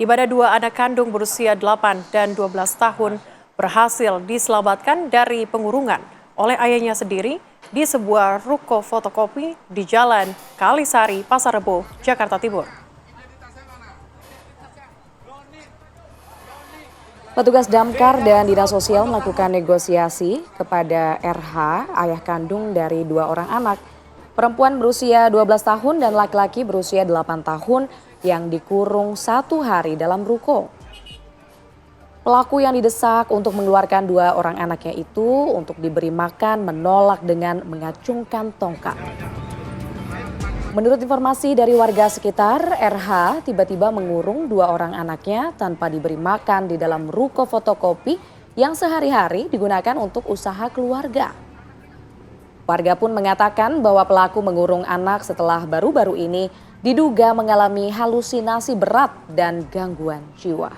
di mana dua anak kandung berusia 8 dan 12 tahun berhasil diselamatkan dari pengurungan oleh ayahnya sendiri di sebuah ruko fotokopi di Jalan Kalisari, Pasar Rebo, Jakarta Timur. Petugas damkar dan dinas sosial melakukan negosiasi kepada RH, ayah kandung dari dua orang anak. Perempuan berusia 12 tahun dan laki-laki berusia 8 tahun yang dikurung 1 hari dalam ruko. Pelaku yang didesak untuk mengeluarkan dua orang anaknya itu untuk diberi makan menolak dengan mengacungkan tongkat. Menurut informasi dari warga sekitar, RH tiba-tiba mengurung dua orang anaknya tanpa diberi makan di dalam ruko fotokopi yang sehari-hari digunakan untuk usaha keluarga. Warga pun mengatakan bahwa pelaku mengurung anak setelah baru-baru ini diduga mengalami halusinasi berat dan gangguan jiwa.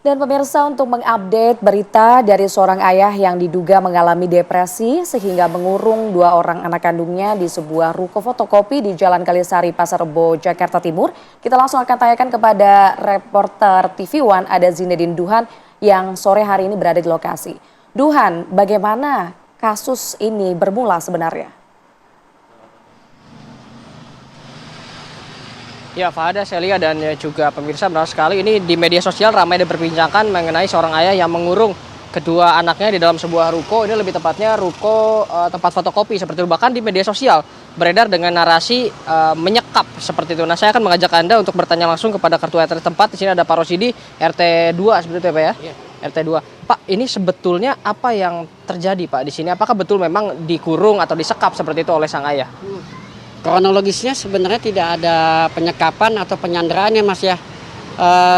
Dan pemirsa, untuk mengupdate berita dari seorang ayah yang diduga mengalami depresi sehingga mengurung dua orang anak kandungnya di sebuah ruko fotokopi di Jalan Kalisari, Pasar Rebo, Jakarta Timur. Kita langsung akan tanyakan kepada reporter TV One ada Zinedine Duhan yang sore hari ini berada di lokasi. Duhan, bagaimana kasus ini bermula sebenarnya? Ya, Fahada, Celia, dan juga pemirsa, benar sekali ini di media sosial ramai diperbincangkan mengenai seorang ayah yang mengurung kedua anaknya di dalam sebuah ruko. Ini lebih tepatnya ruko tempat fotokopi seperti itu. Bahkan di media sosial beredar dengan narasi menyekap seperti itu. Nah, saya akan mengajak Anda untuk bertanya langsung kepada ketua RT tempat. Di sini ada Pak Rosidi, RT 2 seperti itu ya Pak ya? Iya. RT 2. Pak, ini sebetulnya apa yang terjadi Pak di sini? Apakah betul memang dikurung atau disekap seperti itu oleh sang ayah? Kronologisnya sebenarnya tidak ada penyekapan atau penyanderaan ya Mas ya.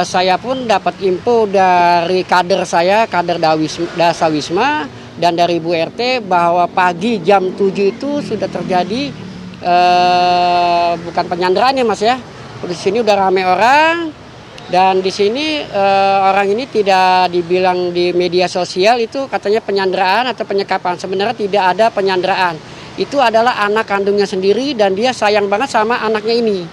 Saya pun dapat info dari kader saya, kader Dasawisma dan dari Ibu RT bahwa pagi jam 7 itu sudah terjadi bukan penyanderaan ya Mas ya. Di sini udah ramai orang dan di sini orang ini tidak dibilang di media sosial itu katanya penyanderaan atau penyekapan. Sebenarnya tidak ada penyanderaan. Itu adalah anak kandungnya sendiri dan dia sayang banget sama anaknya ini.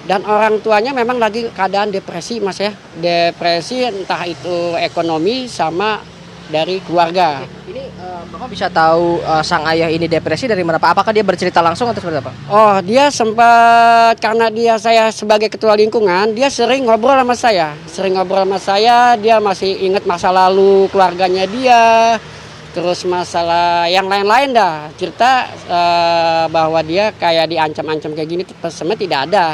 Dan orang tuanya memang lagi keadaan depresi Mas ya. Depresi entah itu ekonomi sama dari keluarga. Ini Bapak bisa tahu sang ayah ini depresi dari mana Pak? Apakah dia bercerita langsung atau seperti apa? Oh, dia sempat karena saya sebagai ketua lingkungan, dia sering ngobrol sama saya. Dia masih ingat masa lalu keluarganya dia. Terus masalah yang lain-lain dah, cerita bahwa dia kayak diancam-ancam kayak gini, sebenarnya tidak ada.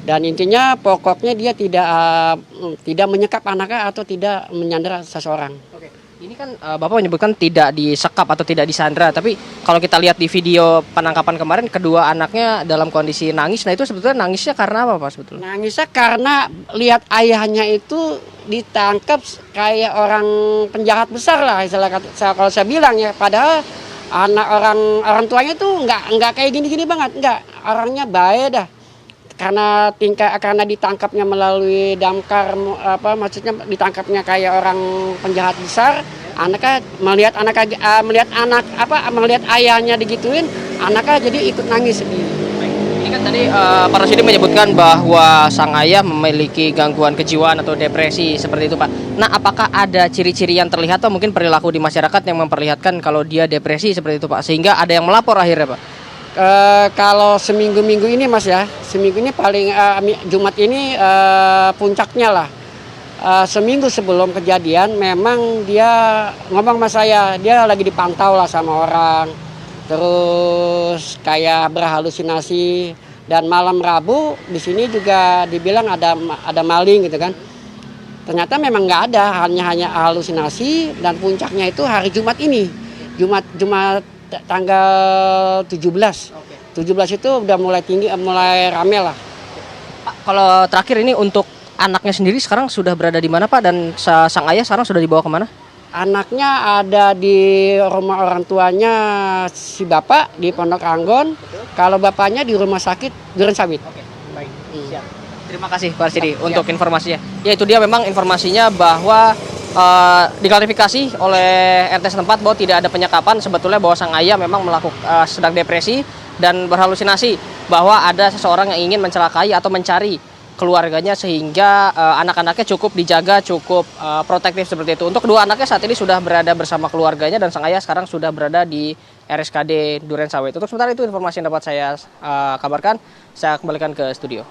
Dan intinya pokoknya dia tidak menyekap anaknya atau tidak menyandera seseorang. Oke. Ini kan Bapak menyebutkan tidak disekap atau tidak disandra, tapi kalau kita lihat di video penangkapan kemarin kedua anaknya dalam kondisi nangis. Nah, itu sebetulnya nangisnya karena apa Pak sebetulnya? Nangisnya karena lihat ayahnya itu ditangkap kayak orang penjahat besar lah, kalau saya bilang ya. Padahal anak orang tuanya tuh nggak kayak gini-gini banget, nggak, orangnya baik dah. Karena ditangkapnya melalui damkar, maksudnya ditangkapnya kayak orang penjahat besar, anaknya melihat ayahnya digituin, anaknya jadi ikut nangis sendiri. Ini kan tadi Pak Rosidi menyebutkan bahwa sang ayah memiliki gangguan kejiwaan atau depresi seperti itu Pak. Nah, apakah ada ciri-ciri yang terlihat atau mungkin perilaku di masyarakat yang memperlihatkan kalau dia depresi seperti itu Pak? Sehingga ada yang melapor akhirnya Pak? Kalau seminggu ini Mas ya, seminggu ini paling Jumat ini puncaknya lah. Seminggu sebelum kejadian memang dia ngomong sama saya, dia lagi dipantau lah sama orang. Terus kayak berhalusinasi dan malam Rabu di sini juga dibilang ada maling gitu kan. Ternyata memang nggak ada, hanya halusinasi dan puncaknya itu hari Jumat ini. Jumat tanggal 17. 17 itu udah mulai rame lah. Pak, kalau terakhir ini untuk anaknya sendiri sekarang sudah berada di mana Pak dan sang ayah sekarang sudah dibawa kemana? Anaknya ada di rumah orang tuanya si bapak di Pondok Anggon. Kalau bapaknya di rumah sakit Durensawit. Oke, baik. Siap. Terima kasih Pak Arsidi untuk informasinya. Ya itu dia memang informasinya bahwa diklarifikasi oleh RT setempat bahwa tidak ada penyekapan, sebetulnya bahwa sang ayah memang sedang depresi dan berhalusinasi bahwa ada seseorang yang ingin mencelakai atau mencari keluarganya sehingga anak-anaknya cukup dijaga, cukup protektif seperti itu. Untuk kedua anaknya saat ini sudah berada bersama keluarganya dan sang ayah sekarang sudah berada di RSKD Durensawit. Untuk sementara itu informasi yang dapat saya kabarkan, saya kembalikan ke studio.